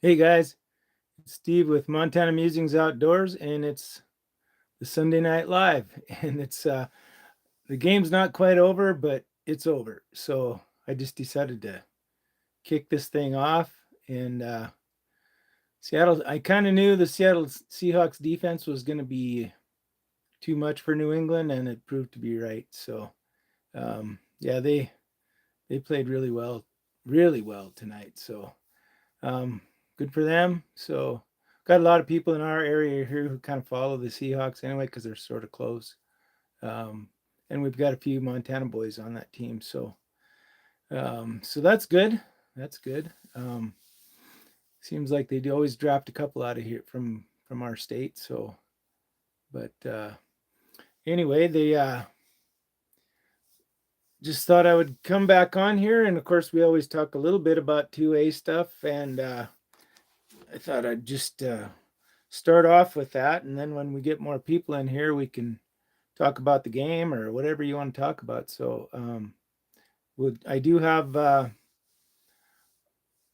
Hey guys, it's Steve with Montana MuSINGS Outdoors, and it's the Sunday Night Live, and it's the game's not quite over, but it's over. So I just decided to kick this thing off, and Seattle. I kind of knew the Seattle Seahawks defense was going to be too much for New England, and it proved to be right. So yeah, they played really well tonight. So um, good for them. So got a lot of people in our area here who kind of follow the Seahawks anyway because they're sort of close. Um, and we've got a few Montana boys on that team. So that's good. That's good. Seems like they do always draft a couple out of here from our state. So, but anyway, they just thought I would come back on here, and of course we always talk a little bit about 2A stuff, and I thought I'd just start off with that, and then when we get more people in here, we can talk about the game or whatever you want to talk about. So I do have uh,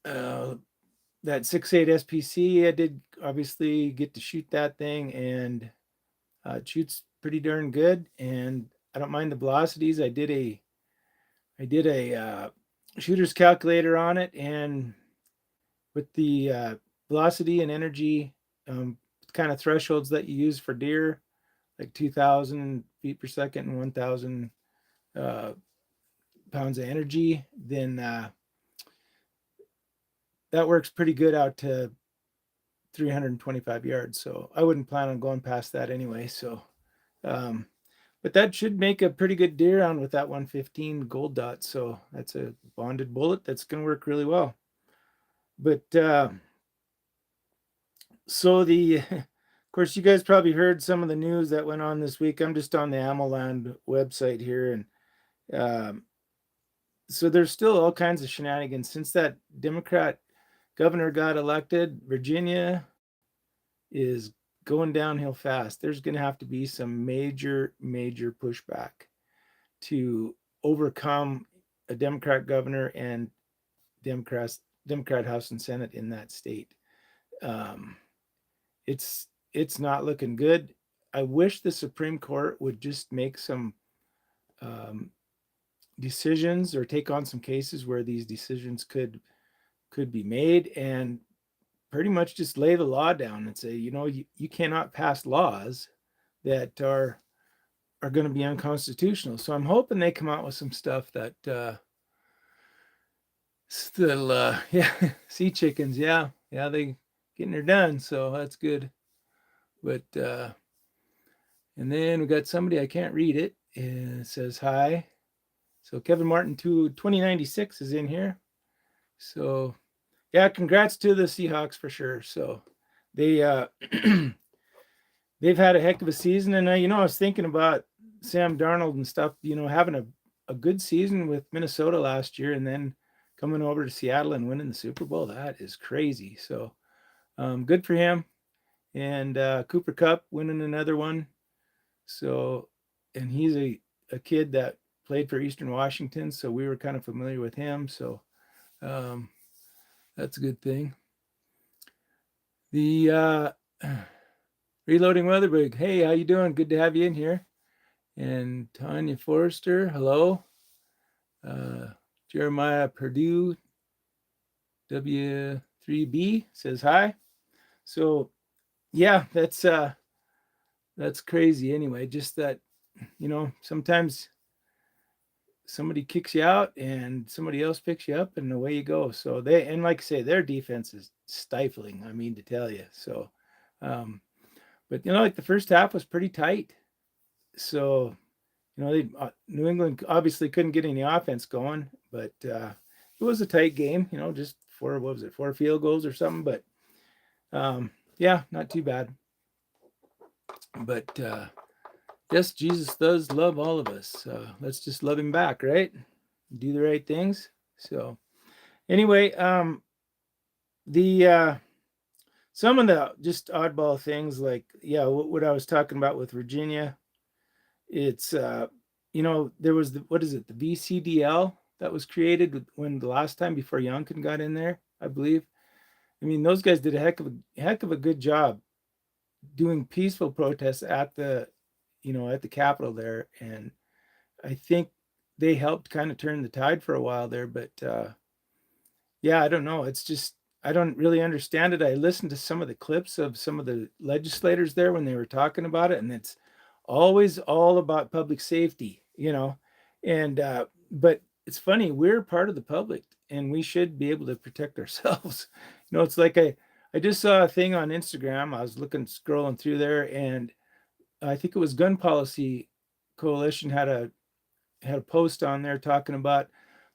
that 6.8 SPC. I did obviously get to shoot that thing, and it shoots pretty darn good, and I don't mind the velocities. I did a shooter's calculator on it, and with the velocity and energy kind of thresholds that you use for deer, like 2,000 feet per second and 1,000 uh, pounds of energy, then that works pretty good out to 325 yards. So I wouldn't plan on going past that anyway. So, um, but that should make a pretty good deer on with that 115 gold dot. So that's a bonded bullet that's going to work really well. But so of course, you guys probably heard some of the news that went on this week. I'm just on the AmmoLand website here, and so there's still all kinds of shenanigans since that Democrat governor got elected. Virginia is going downhill fast. There's going to have to be some major pushback to overcome a Democrat governor and Democrat House and Senate in that state. Um, it's not looking good. I wish the Supreme Court would just make some um, decisions or take on some cases where these decisions could be made, and pretty much just lay the law down and say, you cannot pass laws that are going to be unconstitutional. So I'm hoping they come out with some stuff that still yeah, sea chickens, yeah, they getting her done, so that's good. But and then we got somebody, I can't read it. It says hi. So Kevin Martin 2096 is in here. So yeah, congrats to the Seahawks for sure. So they they've had a heck of a season, and I was thinking about Sam Darnold and stuff. Having a good season with Minnesota last year, and then coming over to Seattle and winning the Super Bowl. That is crazy. So good for him. And Cooper Kupp winning another one. So, and he's a kid that played for Eastern Washington, so we were kind of familiar with him. So um, that's a good thing. The Reloading Weatherbug, hey, how you doing? Good to have you in here. And Tanya Forrester, hello. Jeremiah Purdue W3B says hi. So yeah, that's crazy anyway. Just that, sometimes somebody kicks you out and somebody else picks you up, and away you go. So and like I say, their defense is stifling. I mean to tell you. So, but like the first half was pretty tight. So, New England obviously couldn't get any offense going, but it was a tight game. Just four field goals or something. But yeah, not too bad. But yes, Jesus does love all of us. Let's just love him back, right? Do the right things. So anyway, the some of the just oddball things, like what I was talking about with Virginia. It's there was what is it, the VCDL that was created when the last time before Youngkin got in there, I believe. I mean, those guys did a heck of a good job doing peaceful protests at the, at the Capitol there, and I think they helped kind of turn the tide for a while there. But yeah, I don't know. It's just I don't really understand it. I listened to some of the clips of some of the legislators there when they were talking about it, and it's always all about public safety. And but it's funny, we're part of the public, and we should be able to protect ourselves. It's like I just saw a thing on Instagram. I was scrolling through there, and I think it was Gun Policy Coalition had a post on there talking about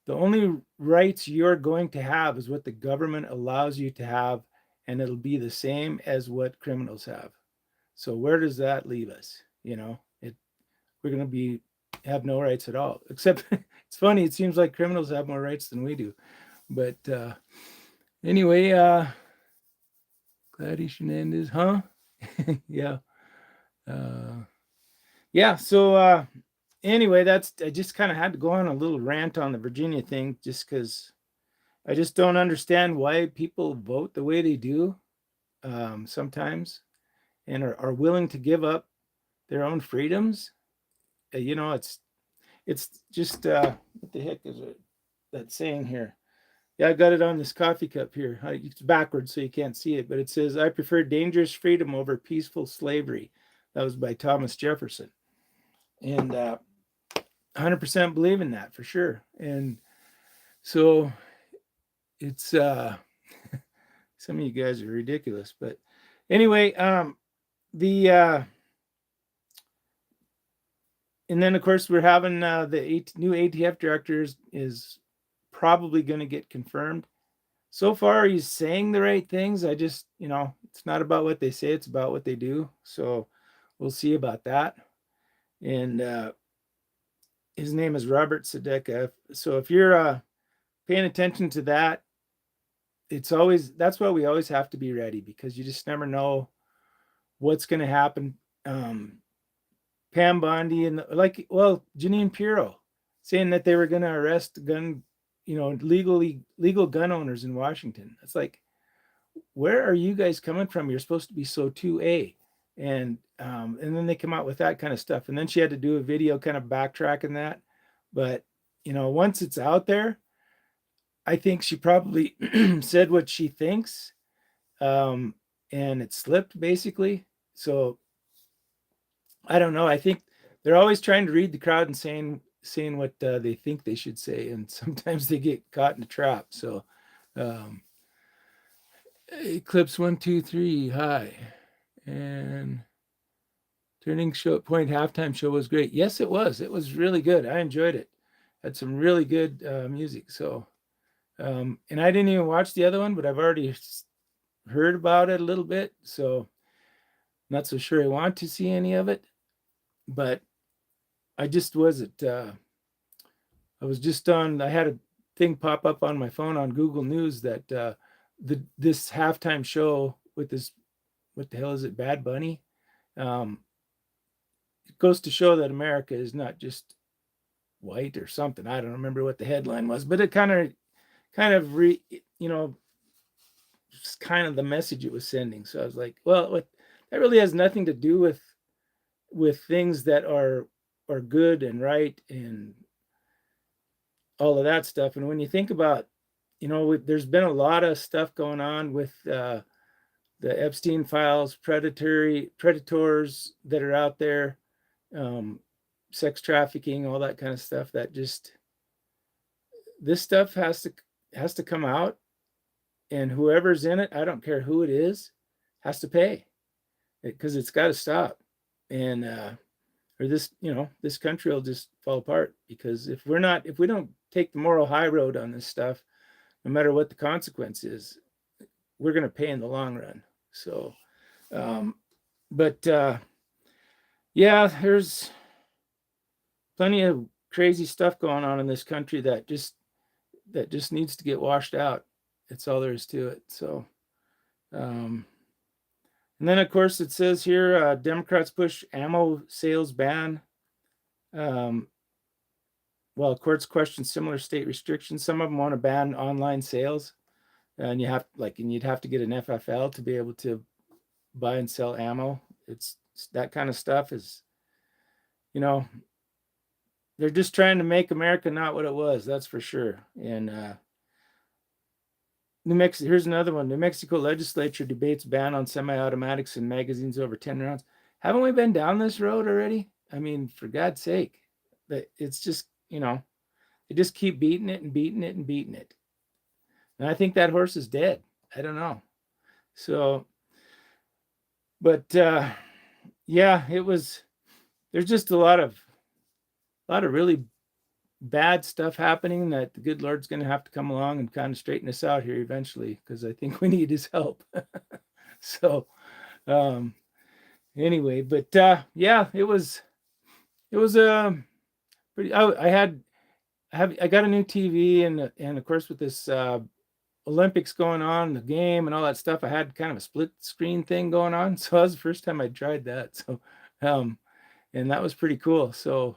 the only rights you're going to have is what the government allows you to have, and it'll be the same as what criminals have. So where does that leave us? We're going to be have no rights at all. Except it's funny. It seems like criminals have more rights than we do. But anyway, Gladys Hernandez, huh? Yeah. Yeah. So anyway, I just kind of had to go on a little rant on the Virginia thing, just because I just don't understand why people vote the way they do sometimes, and are willing to give up their own freedoms. It's just what the heck is it that saying here? Yeah, I got it on this coffee cup here. It's backwards, so you can't see it, but it says, "I prefer dangerous freedom over peaceful slavery." That was by Thomas Jefferson, and 100% believe in that for sure. And so it's some of you guys are ridiculous, but anyway, the and then of course we're having the new ATF director is probably going to get confirmed. So far he's saying the right things. I just, it's not about what they say, it's about what they do. So we'll see about that. And his name is Robert Sadeka. So if you're paying attention to that, that's why we always have to be ready, because you just never know what's going to happen. Pam Bondi and Janine Pirro saying that they were going to arrest legal gun owners in Washington. It's like, where are you guys coming from? You're supposed to be so 2A. And then they come out with that kind of stuff. And then she had to do a video kind of backtracking that. But, once it's out there, I think she probably said what she thinks. And it slipped basically. So I don't know. I think they're always trying to read the crowd and saying what they think they should say. And sometimes they get caught in a trap. So Eclipse 1, 2, 3, hi. And Turning Point halftime show was great. Yes, it was. It was really good. I enjoyed it. Had some really good music. So, and I didn't even watch the other one, but I've already heard about it a little bit. So, not so sure I want to see any of it. But I just wasn't. I was just on. I had a thing pop up on my phone on Google News that this halftime show with this, what the hell is it, Bad Bunny? It goes to show that America is not just white or something. I don't remember what the headline was, but it kind of just kind of the message it was sending. So I was like, well, that really has nothing to do with things that are good and right and all of that stuff. And when you think about, there's been a lot of stuff going on with the Epstein files, predators that are out there, sex trafficking, all that kind of stuff. That just, this stuff has to come out, and whoever's in it, I don't care who it is, has to pay, because it's got to stop. And or this country will just fall apart, because if we don't take the moral high road on this stuff, no matter what the consequence is, we're going to pay in the long run. So but yeah, there's plenty of crazy stuff going on in this country that just needs to get washed out. That's all there is to it. So and then of course it says here, Democrats push ammo sales ban. Courts question similar state restrictions. Some of them want to ban online sales. and you'd have to get an FFL to be able to buy and sell ammo. It's that kind of stuff is, you know, they're just trying to make America not what it was. That's for sure. And here's another one. New Mexico legislature debates ban on semi-automatics and magazines over 10 rounds. Haven't we been down this road already? I mean, for God's sake, it's just, they just keep beating it and beating it and beating it. And I think that horse is dead. I don't know. So, but yeah, there's just a lot of really bad stuff happening that the good Lord's going to have to come along and kind of straighten us out here eventually, because I think we need his help. So, anyway, but yeah, it was pretty. I got a new TV, and of course with this Olympics going on, the game and all that stuff, I had kind of a split screen thing going on. So that was the first time I tried that. So, and that was pretty cool. So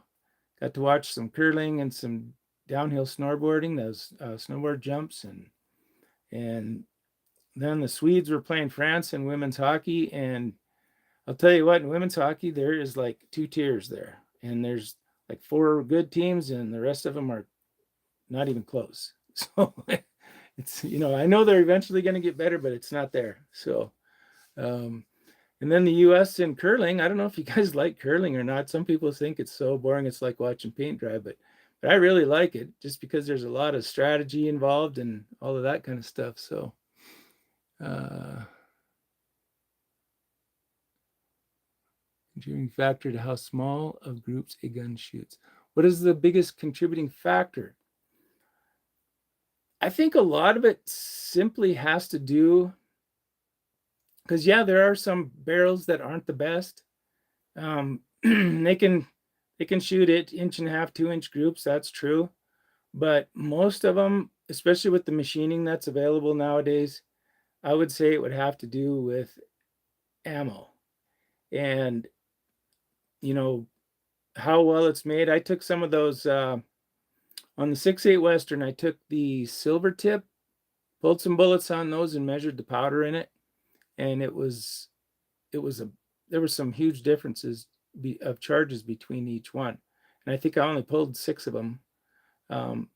got to watch some curling and some downhill snowboarding, those snowboard jumps, and then the Swedes were playing France in women's hockey. And I'll tell you what, in women's hockey, there is like two tiers there, and there's like four good teams, and the rest of them are not even close. So it's, I know they're eventually going to get better, but it's not there. So, and then the U.S. in curling, I don't know if you guys like curling or not. Some people think it's so boring, it's like watching paint dry, but I really like it just because there's a lot of strategy involved and all of that kind of stuff. So, contributing factor to how small of groups a gun shoots. What is the biggest contributing factor? I think a lot of it simply has to do, because there are some barrels that aren't the best. They can shoot it 1.5 to 2-inch groups. That's true, but most of them, especially with the machining that's available nowadays, I would say it would have to do with ammo and how well it's made. I took some of those on the 6.8 Western. I took the silver tip, pulled some bullets on those, and measured the powder in it, and there were some huge differences of charges between each one. And I think I only pulled 6 of them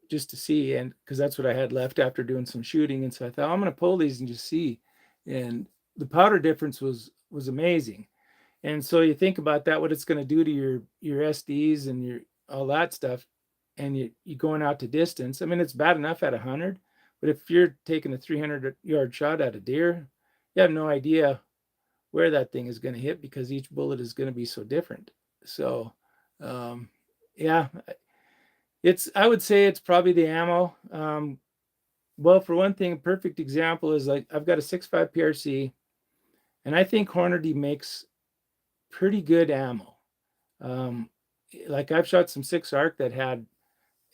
just to see, and because that's what I had left after doing some shooting. And so I thought, I'm going to pull these and just see. And the powder difference was amazing. And so you think about that, what it's going to do to your SDs and your all that stuff, and you going out to distance. I mean, it's bad enough at 100, but if you're taking a 300-yard shot at a deer, you have no idea where that thing is going to hit, because each bullet is going to be so different. So, yeah, I would say it's probably the ammo. Well, for one thing, a perfect example is, like, I've got a 6.5 PRC, and I think Hornady makes pretty good ammo. Like, I've shot some 6 ARC that had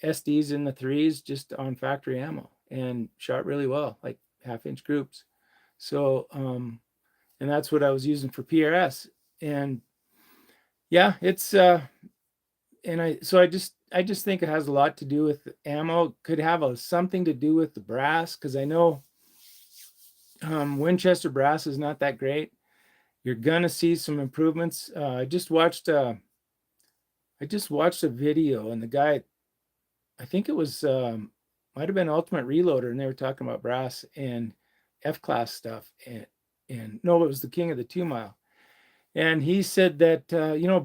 SDs in the 3s just on factory ammo and shot really well, like 1/2-inch groups. So, and that's what I was using for PRS. And yeah, it's and I just think it has a lot to do with ammo. Could have something to do with the brass, because I know Winchester brass is not that great. You're gonna see some improvements. I just watched a video, and the guy, I think it was might have been Ultimate Reloader, and they were talking about brass and F-class stuff, and no, it was the King of the 2 Mile. And he said that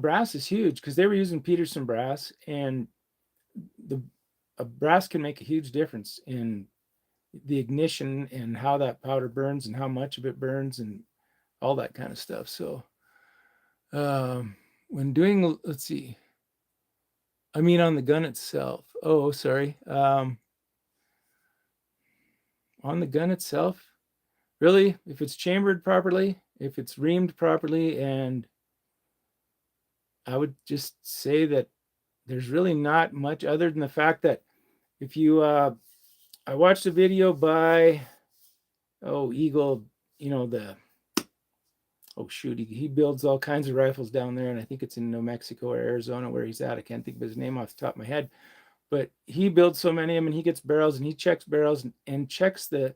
brass is huge, because they were using Peterson brass, and a brass can make a huge difference in the ignition and how that powder burns and how much of it burns and all that kind of stuff. So when doing, let's see, I mean on the gun itself. Oh, sorry. On the gun itself, really, if it's chambered properly, if it's reamed properly, and I would just say that there's really not much other than the fact that if you, I watched a video by, Eagle, he builds all kinds of rifles down there, and I think it's in New Mexico or Arizona where he's at. I can't think of his name off the top of my head, but he builds so many of them, and he gets barrels, and he checks barrels and checks the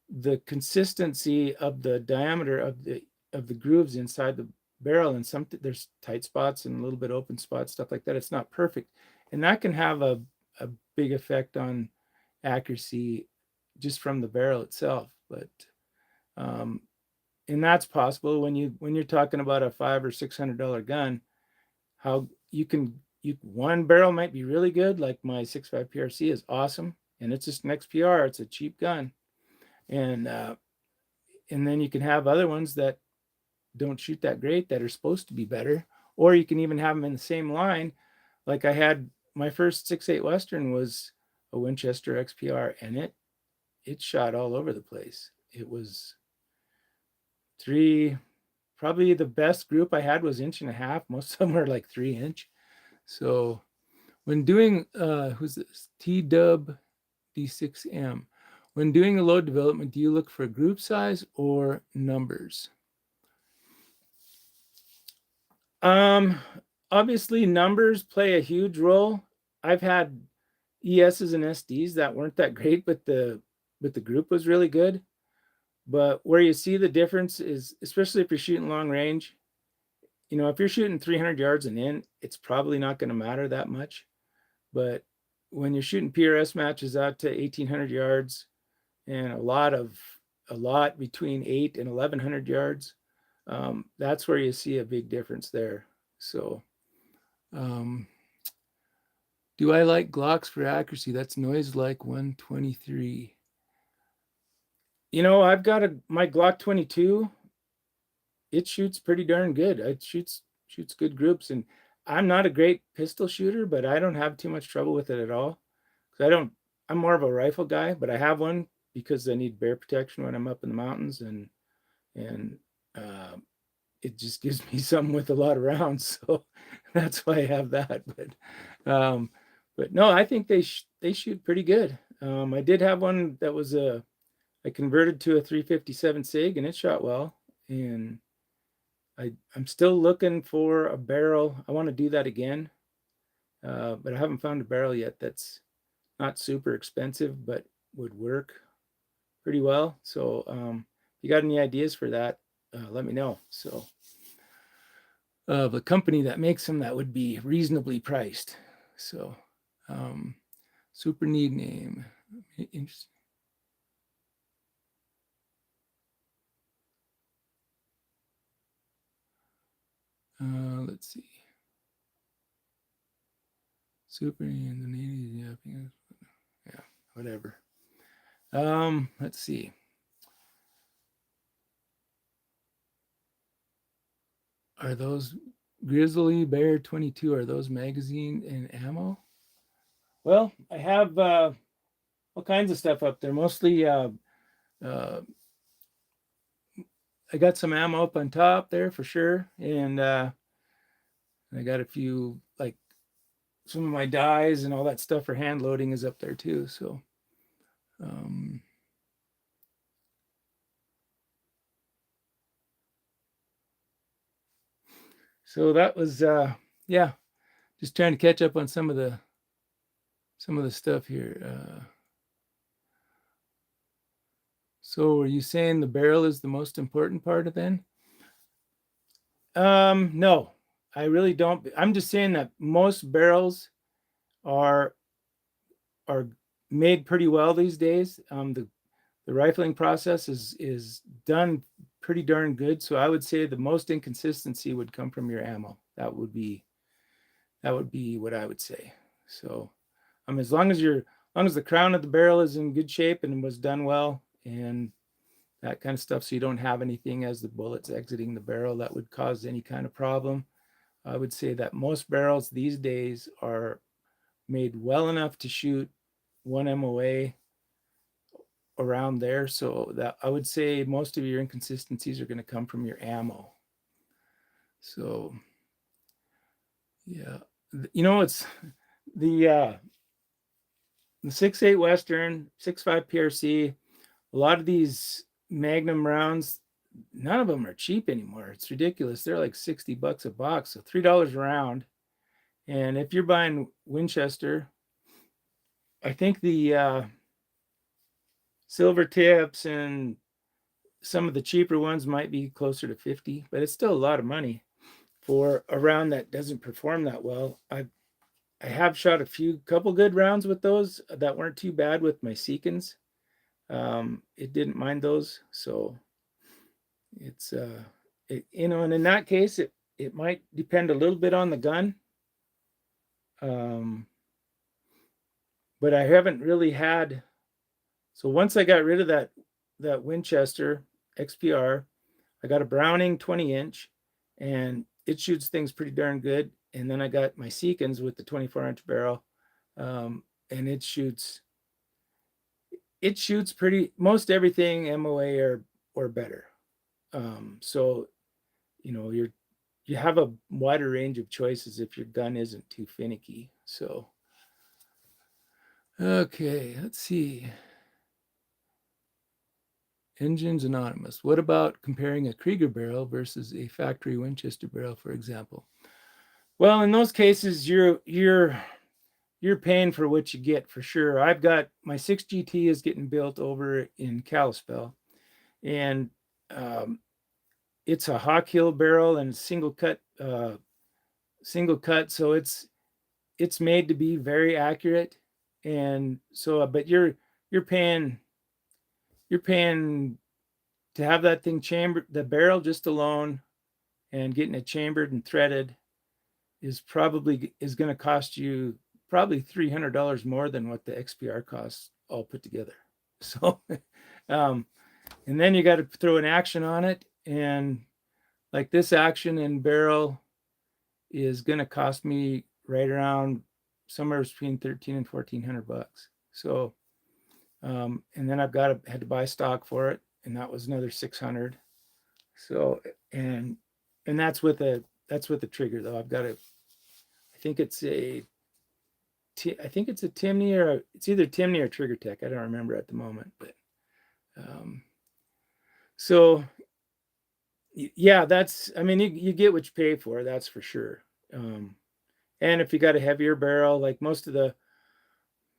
the consistency of the diameter of the grooves inside the barrel, and some there's tight spots and a little bit open spots, stuff like that. It's not perfect, and that can have a big effect on accuracy just from the barrel itself. But um, and that's possible when you're talking about a $500 or $600 gun. How you one barrel might be really good, like my 6.5 PRC is awesome, and it's just an XPR. It's a cheap gun, and and then you can have other ones that don't shoot that great that are supposed to be better, or you can even have them in the same line. Like I had my first 6.8 Western was a Winchester XPR, and it shot all over the place. It was three, probably the best group I had was 1.5 inch. Most of them were like 3 inch. So when doing who's this TW D6M, when doing a load development, do you look for group size or numbers? Um, Obviously numbers play a huge role. I've had ESs and SDs that weren't that great, but the group was really good. But where you see the difference is, especially if you're shooting long range, if you're shooting 300 yards and in, it's probably not going to matter that much. But when you're shooting PRS matches out to 1,800 yards and a lot between 8 and 1,100 yards, that's where you see a big difference there. So, um, do I like Glocks for accuracy? That's noise like 123. I've got my Glock 22. It shoots pretty darn good. It shoots good groups, and I'm not a great pistol shooter, but I don't have too much trouble with it at all. Because I'm more of a rifle guy, but I have one because I need bear protection when I'm up in the mountains, and uh, it just gives me something with a lot of rounds, so that's why I have that. But no, I think they shoot pretty good. I did have one that was I converted to a 357 SIG, and it shot well. And I'm still looking for a barrel. I want to do that again, but I haven't found a barrel yet that's not super expensive, but would work pretty well. So if you got any ideas for that, let me know. So the company that makes them that would be reasonably priced. So super neat name. Interesting. Let's see. Super Indonesia. Yeah, whatever. Let's see. Are those Grizzly Bear 22? Are those magazine and ammo? Well, I have all kinds of stuff up there. Mostly, I got some ammo up on top there for sure, and I got a few, like some of my dies and all that stuff for hand loading is up there too. So, so that was yeah, just trying to catch up on some of the stuff here. So are you saying the barrel is the most important part of then? No, I really don't. I'm just saying that most barrels are are made pretty well these days. The rifling process is done pretty darn good. So I would say the most inconsistency would come from your ammo. That would be what I would say. So as long as the crown of the barrel is in good shape and was done well and that kind of stuff, so you don't have anything as the bullet's exiting the barrel that would cause any kind of problem. I would say that most barrels these days are made well enough to shoot 1 MOA around there. So that I would say most of your inconsistencies are going to come from your ammo. So yeah, it's the 6.8 Western, 6.5 PRC. A lot of these Magnum rounds, none of them are cheap anymore. It's ridiculous. They're like $60 a box, so $3 a round. And if you're buying Winchester, I think the silver tips, and some of the cheaper ones might be closer to 50, but it's still a lot of money for a round that doesn't perform that well. I have shot couple good rounds with those that weren't too bad with my Seekins. It didn't mind those, so it's and in that case, it might depend a little bit on the gun. Um, but I haven't really had. So once I got rid of that Winchester XPR, I got a Browning 20-inch, and it shoots things pretty darn good. And then I got my Seekins with the 24-inch barrel, and it shoots pretty most everything MOA or better. So you have a wider range of choices if your gun isn't too finicky. So okay, let's see. Engines Anonymous. What about comparing a Krieger barrel versus a factory Winchester barrel, for example? Well, in those cases, you're paying for what you get for sure. I've got my 6GT is getting built over in Kalispell, and um, it's a Hawk Hill barrel and single cut, so it's made to be very accurate. And so, but you're paying you're paying to have that thing chambered, the barrel just alone, and getting it chambered and threaded is going to cost you probably $300 more than what the XPR costs all put together. So, um, and then you got to throw an action on it, and like this action and barrel is going to cost me right around somewhere between 13 and 1400 bucks. So, and then had to buy stock for it, and that was another 600. So, and that's with the trigger though. I think it's I think it's a Timney, or it's either Timney or Trigger Tech. I don't remember at the moment, but um, so yeah, I mean, you get what you pay for, that's for sure. Um, and if you got a heavier barrel, like most of the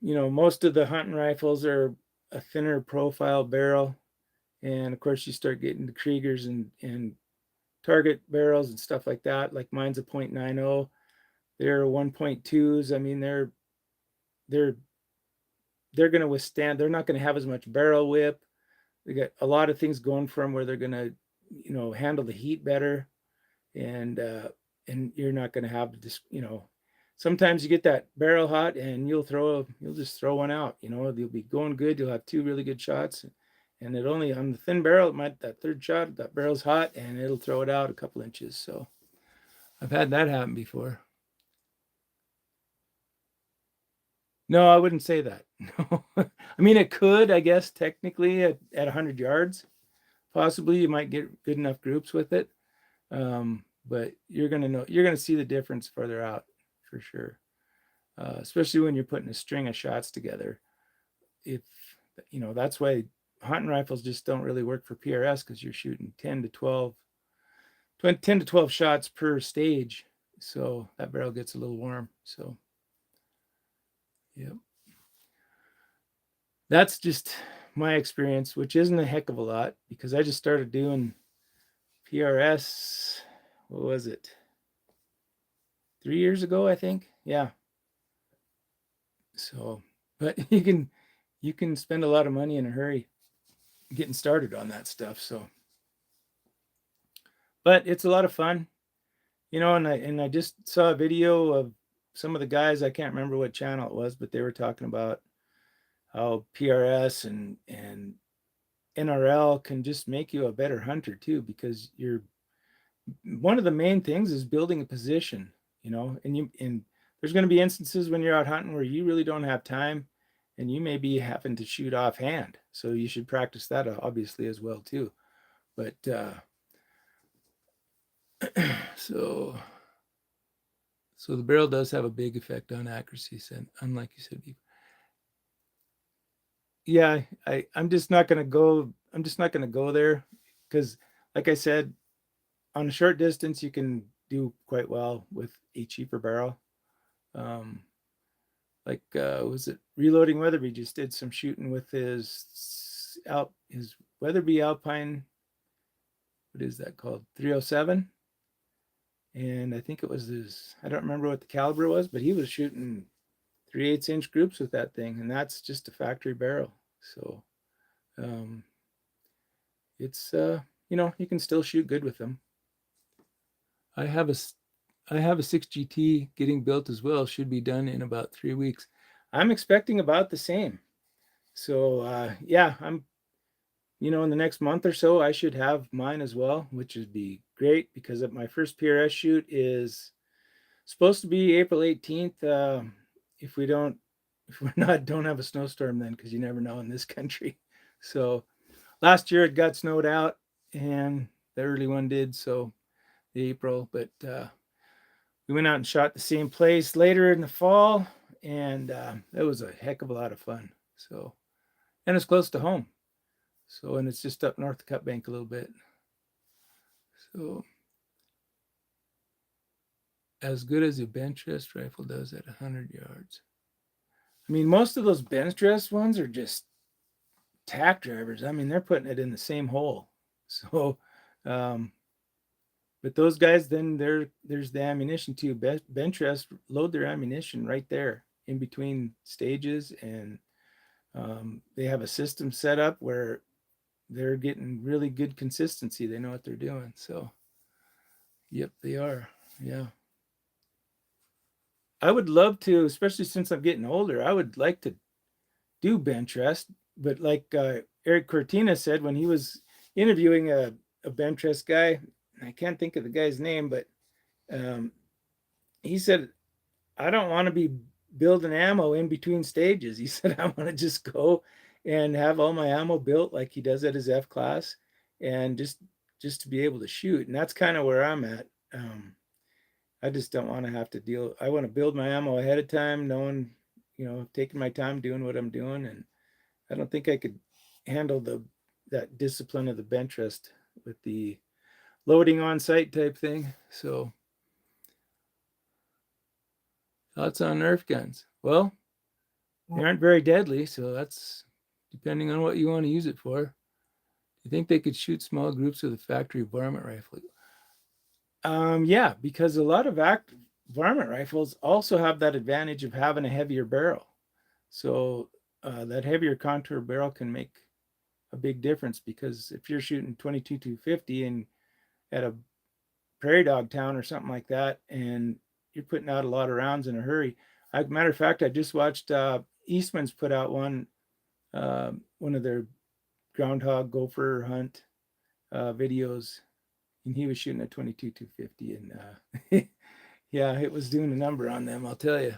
hunting rifles are a thinner profile barrel, and of course you start getting the Kriegers and target barrels and stuff like that. Like mine's a .90. They're 1.2s. I mean, they're they're going to withstand. They're not going to have as much barrel whip. They got a lot of things going for them where they're going to, handle the heat better, and you're not going to have this. Sometimes you get that barrel hot and you'll just throw one out. You'll be going good. You'll have two really good shots, and it only on the thin barrel. That third shot, that barrel's hot and it'll throw it out a couple inches. So I've had that happen before. No, I wouldn't say that. No, I mean it could, I guess, technically at 100 yards, possibly you might get good enough groups with it, but you're gonna see the difference further out for sure, especially when you're putting a string of shots together. If that's why hunting rifles just don't really work for PRS, because you're shooting 10 to 12 shots per stage, so that barrel gets a little warm. So yeah. That's just my experience, which isn't a heck of a lot because I just started doing PRS. What was it? 3 years ago, I think. Yeah. So, but you can spend a lot of money in a hurry getting started on that stuff. So, but it's a lot of fun, and I just saw a video of some of the guys. I can't remember what channel it was, but they were talking about how PRS and NRL can just make you a better hunter too, because one of the main things is building a position, and there's going to be instances when you're out hunting where you really don't have time, and you may be having to shoot offhand. So you should practice that obviously as well too. But so the barrel does have a big effect on accuracy, and unlike you said before. Yeah, I'm just not going to go. I'm just not going to go there because, like I said, on a short distance, you can do quite well with a cheaper barrel. Like was it Reloading Weatherby just did some shooting with his his Weatherby Alpine, what is that called? 307. And I think it was his, I don't remember what the caliber was, but he was shooting 3/8 inch groups with that thing. And that's just a factory barrel. So um, it's, you can still shoot good with them. I have a I have a 6GT getting built as well. Should be done in about 3 weeks. I'm expecting about the same. So yeah, in the next month or so, I should have mine as well, which would be great because my first PRS shoot is supposed to be April 18th. If we don't, if we're not, don't have a snowstorm then, because you never know in this country. So last year it got snowed out, and the early one did. So the April, but we went out and shot the same place later in the fall, and it was a heck of a lot of fun. So, and it's close to home. So, and it's just up north of Cut Bank a little bit. So, as good as a bench rest rifle does at 100 yards. I mean, most of those bench rest ones are just tack drivers. I mean, they're putting it in the same hole. So, but those guys, then there's the ammunition too. Bench rest load their ammunition right there in between stages, and they have a system set up where they're getting really good consistency. They know what they're doing. So, yep, they are. Yeah. I would love to, especially since I'm getting older, I would like to do bench rest. But like Eric Cortina said when he was interviewing a bench rest guy, I can't think of the guy's name, but he said, I don't want to be building ammo in between stages. He said, I want to just go and have all my ammo built like he does at his F class, and just to be able to shoot. And that's kind of where I'm at. I just don't want to have to deal. I want to build my ammo ahead of time, knowing, taking my time doing what I'm doing. And I don't think I could handle that discipline of the bench rest with the loading on site type thing. So thoughts on Nerf guns? Well, they aren't very deadly, so that's depending on what you want to use it for. Do you think they could shoot small groups with a factory varmint rifle? Yeah, because a lot of varmint rifles also have that advantage of having a heavier barrel. So that heavier contour barrel can make a big difference, because if you're shooting 22-250 and at a prairie dog town or something like that, and you're putting out a lot of rounds in a hurry. Matter of fact, I just watched Eastman's put out one of their groundhog gopher hunt videos, and he was shooting at 22-250, and yeah, it was doing a number on them, I'll tell you.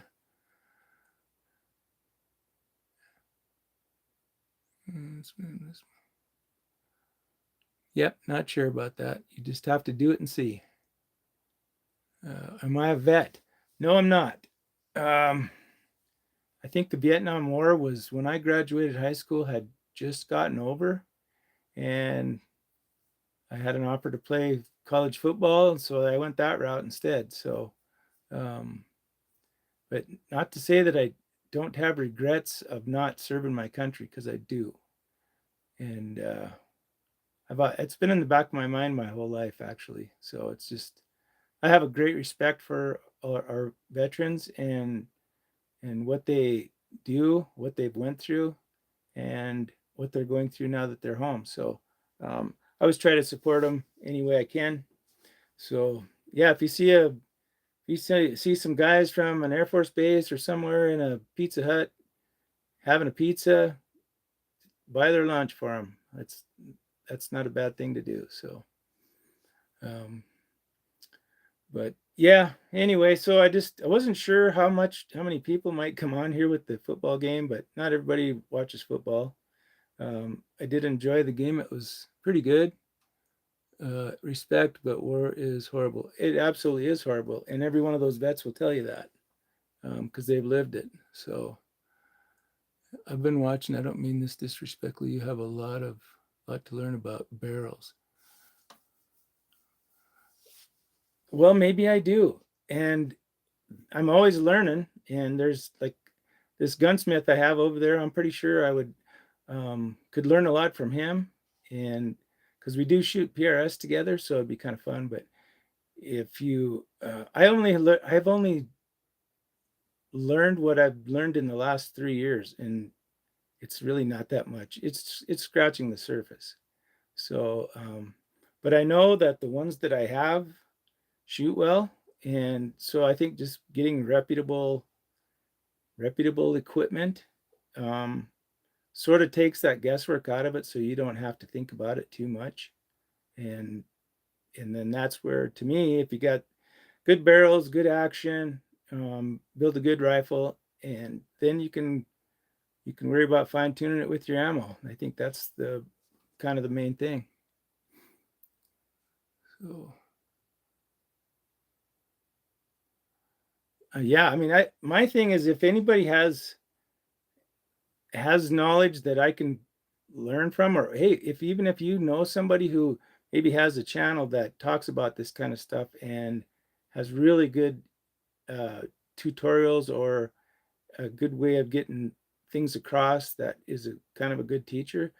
Yep, not sure about that. You just have to do it and see. Am I a vet? No, I'm not. I think the Vietnam War was when I graduated high school, had just gotten over, and I had an offer to play college football, and so I went that route instead. So, but not to say that I don't have regrets of not serving my country, because I do. And it's been in the back of my mind my whole life, actually. So it's just, I have a great respect for our veterans and what they do, what they've went through, and what they're going through now that they're home. So I always try to support them any way I can. So yeah, if you see some guys from an Air Force base or somewhere in a Pizza Hut having a pizza, buy their lunch for them. That's not a bad thing to do. So, but yeah, anyway, so I wasn't sure how many people might come on here with the football game, but not everybody watches football. I did enjoy the game. It was pretty good. Respect, but war is horrible. It absolutely is horrible. And every one of those vets will tell you that, because they've lived it. So I've been watching. I don't mean this disrespectfully. You have a lot to learn about barrels. Well, maybe I do. And I'm always learning. And there's like this gunsmith I have over there. I'm pretty sure I would could learn a lot from him, and because we do shoot PRS together, so it'd be kind of fun. But if you, I've only learned what I've learned in the last 3 years, and it's really not that much. It's scratching the surface. So, but I know that the ones that I have shoot well, and so I think just getting reputable equipment um, sort of takes that guesswork out of it, so you don't have to think about it too much. And and then that's where, to me, if you got good barrels, good action, build a good rifle, and then you can worry about fine tuning it with your ammo. I think that's the kind of the main thing. So yeah, I mean, my thing is, if anybody has knowledge that I can learn from, or hey, if even if you know somebody who maybe has a channel that talks about this kind of stuff and has really good uh, tutorials, or a good way of getting things across, that is a kind of a good teacher,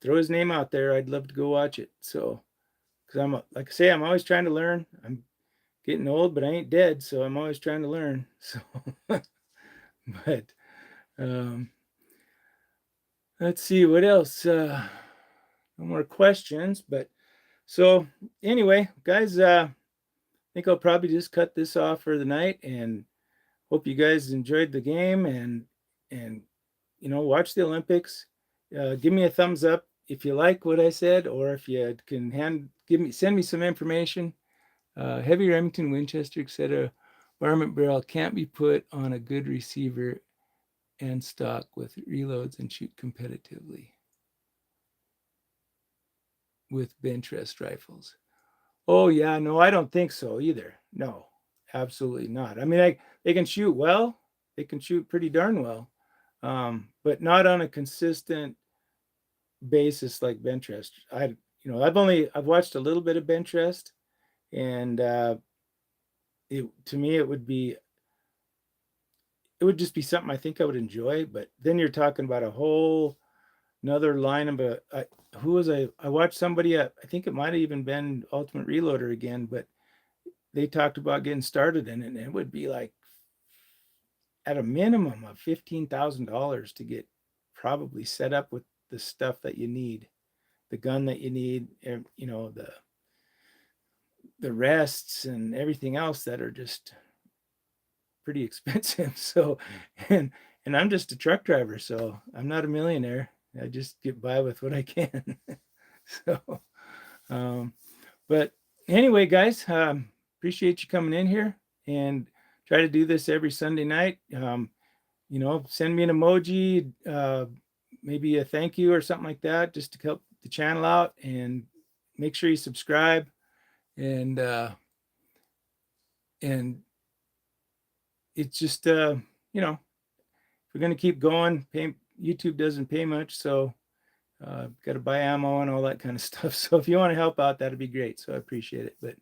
throw his name out there. I'd love to go watch it. So, because like I say, I'm always trying to learn. I'm getting old, but I ain't dead, so I'm always trying to learn. So, but um, let's see what else. No more questions, but so anyway, guys, I think I'll probably just cut this off for the night, and hope you guys enjoyed the game, and watch the Olympics. Give me a thumbs up if you like what I said, or if you can send me some information. Heavy Remington, Winchester, etc. Varmint barrel can't be put on a good receiver and stock with reloads and shoot competitively with bench rest rifles. Oh yeah, no, I don't think so either. No, absolutely not. I mean, they can shoot well. They can shoot pretty darn well, but not on a consistent basis like bench rest. I've watched a little bit of bench rest, and to me it would just be something I think I would enjoy. But then you're talking about a whole another line of who was I watched somebody at, I think it might have even been Ultimate Reloader again, but they talked about getting started in it, and it would be like at a minimum of $15,000 to get probably set up with the stuff that you need, the gun that you need, and the rests and everything else that are just pretty expensive. So, and and I'm just a truck driver, so I'm not a millionaire. I just get by with what I can. So, um, but anyway, guys, appreciate you coming in here, and try to do this every Sunday night. Send me an emoji, maybe a thank you or something like that, just to help the channel out, and make sure you subscribe, and and it's just if we're going to keep going, YouTube doesn't pay much, so got to buy ammo and all that kind of stuff. So if you want to help out, that'd be great. So I appreciate it. But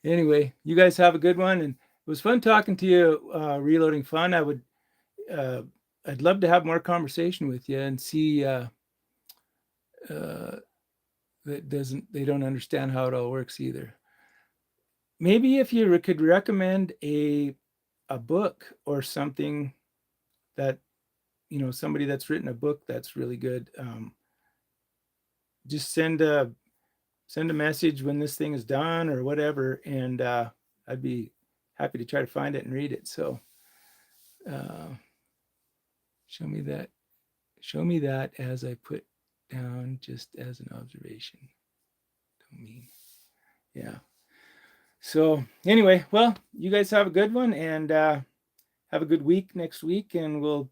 anyway, you guys have a good one, and it was fun talking to you. Reloading fun. I'd love to have more conversation with you, and see they don't understand how it all works either. Maybe if you could recommend a book or something, that somebody that's written a book that's really good. Just send a message when this thing is done or whatever, and I'd be happy to try to find it and read it. So show me that as I put down, just as an observation. Don't mean, yeah. So anyway, well, you guys have a good one, and have a good week next week, and we'll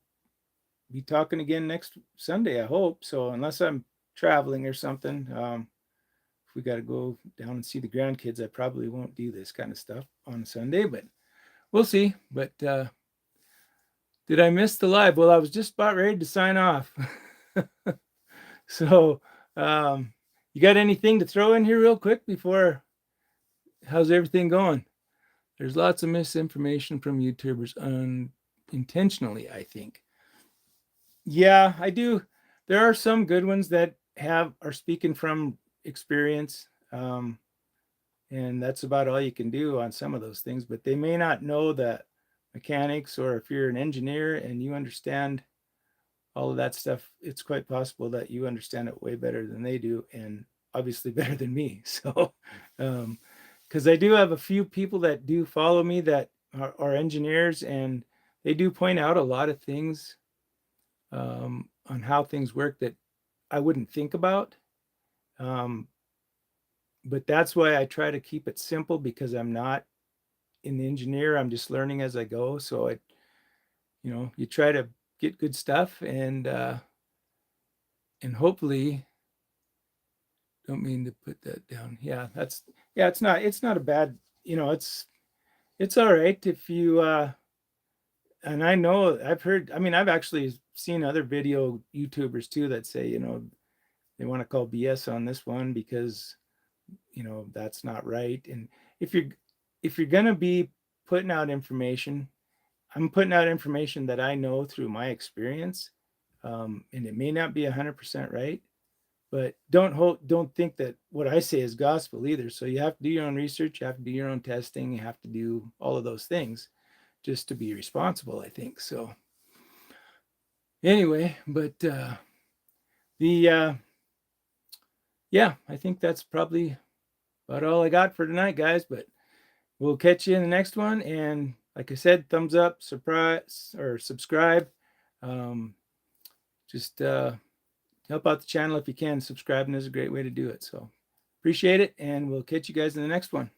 be talking again next Sunday, I hope. So unless I'm traveling or something, if we got to go down and see the grandkids, I probably won't do this kind of stuff on Sunday, but we'll see. But did I miss the live? Well, I was just about ready to sign off. So you got anything to throw in here real quick before? How's everything going? There's lots of misinformation from YouTubers unintentionally, I think. Yeah, I do. there are some good ones that are speaking from experience. And that's about all you can do on some of those things, but they may not know the mechanics, or if you're an engineer and you understand all of that stuff, it's quite possible that you understand it way better than they do, and obviously better than me. So, because I do have a few people that do follow me that are engineers, and they do point out a lot of things on how things work that I wouldn't think about. Um, but that's why I try to keep it simple, because I'm not an engineer. I'm just learning as I go. So you try to get good stuff, and hopefully, don't mean to put that down. Yeah, it's not a bad, it's all right if you, and I know I've heard, I mean, I've actually seen other video YouTubers too that say, they want to call BS on this one because, that's not right. And if you're, if you're going to be putting out information, I'm putting out information that I know through my experience. And it may not be 100% right, but don't think that what I say is gospel either. So you have to do your own research, you have to do your own testing, you have to do all of those things just to be responsible, I think. So anyway, but the yeah, I think that's probably about all I got for tonight, guys. But we'll catch you in the next one. And like I said, thumbs up, surprise, or subscribe. Um, just help out the channel if you can. Subscribing is a great way to do it. So appreciate it, and we'll catch you guys in the next one.